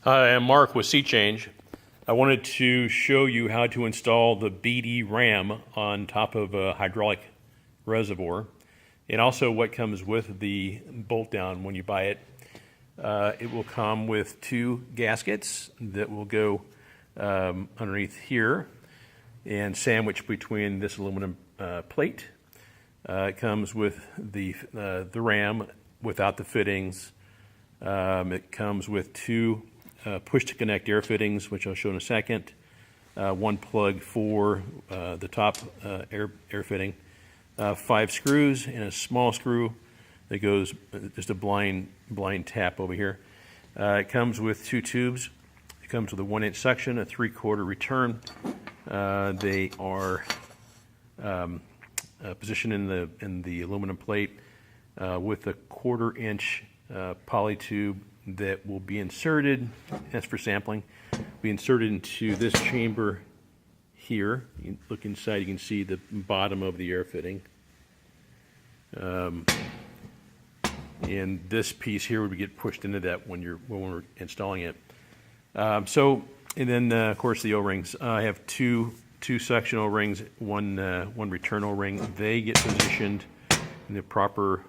Hi, I'm Mark with SeaChange. I wanted to show you how to install the BD ram on top of a hydraulic reservoir, and also what comes with the bolt down when you buy it. It will come with two gaskets that will go underneath here and sandwiched between this aluminum plate. It comes with the ram without the fittings. It comes with two push-to-connect air fittings, which I'll show in a second. One plug for the top air fitting. 5 screws and a small screw that goes just a blind tap over here. It comes with 2 tubes. It comes with a 1-inch suction, a 3/4 return. They are positioned in the aluminum plate with a 1/4-inch poly tube that will be inserted, that's for sampling, be inserted into this chamber here. You can look inside, you can see the bottom of the air fitting. And this piece here would get pushed into that when we're installing it. And then of course the O-rings. I have two suction O-rings, one return O-ring. They get positioned in the proper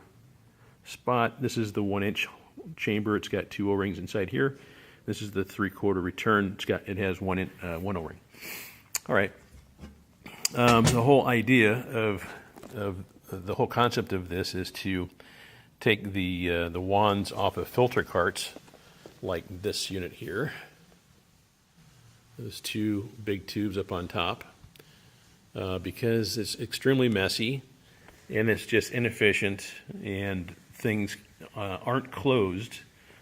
spot. This is the 1-inch chamber. It's got 2 O-rings inside here. This is the 3/4 return. It has one O-ring. All right. The whole idea of the whole concept of this is to take the wands off of filter carts, like this unit here. Those 2 big tubes up on top, because it's extremely messy and it's just inefficient, and things aren't closed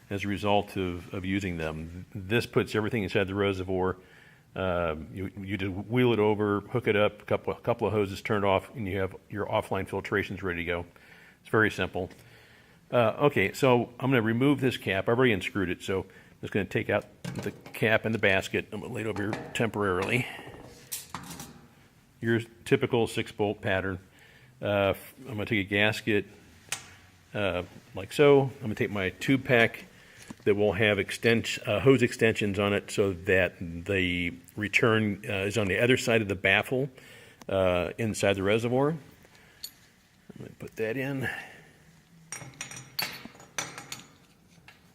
as a result of using them. This puts everything inside the reservoir. You just wheel it over, hook it up, a couple of hoses turned off, and you have your offline filtrations ready to go. It's very simple. Okay, so I'm going to remove this cap. I've already unscrewed it, so I'm just going to take out the cap and the basket. I'm going to lay it over here temporarily. Your typical 6-bolt pattern. I'm going to take a gasket like so. I'm going to take my tube pack that will have hose extensions on it, so that the return is on the other side of the baffle inside the reservoir. I'm going to put that in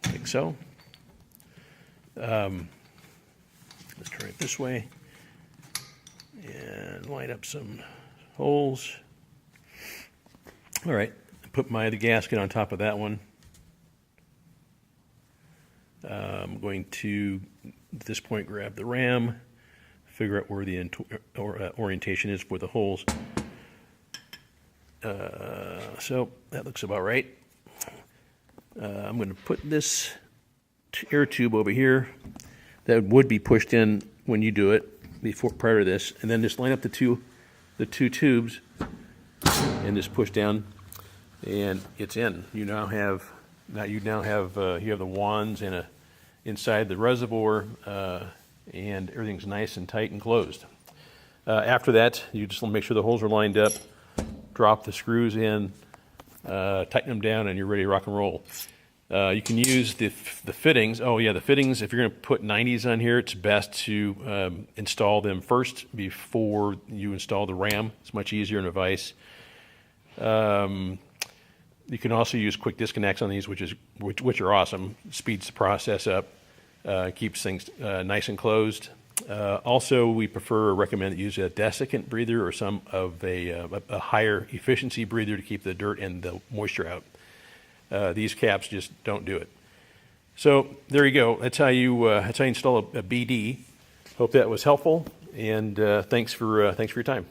like so. Let's turn it this way and line up some holes. All right, put the gasket on top of that one. I'm going to, at this point, grab the ram, figure out where the orientation is for the holes. So that looks about right. I'm going to put this air tube over here that would be pushed in when you do it prior to this, and then just line up the two tubes and just push down, and it's in. You have the wands inside the reservoir, and everything's nice and tight and closed. After that, you just make sure the holes are lined up, drop the screws in, tighten them down, and you're ready to rock and roll. You can use the fittings. Oh yeah, the fittings, if you're going to put 90s on here, it's best to install them first before you install the ram. It's much easier in a vise. You can also use quick disconnects on these, which are awesome. Speeds the process up, keeps things nice and closed. Also, we prefer or recommend that you use a desiccant breather or some of a higher efficiency breather to keep the dirt and the moisture out. These caps just don't do it. So there you go. That's how you install a BD. Hope that was helpful, and thanks for your time.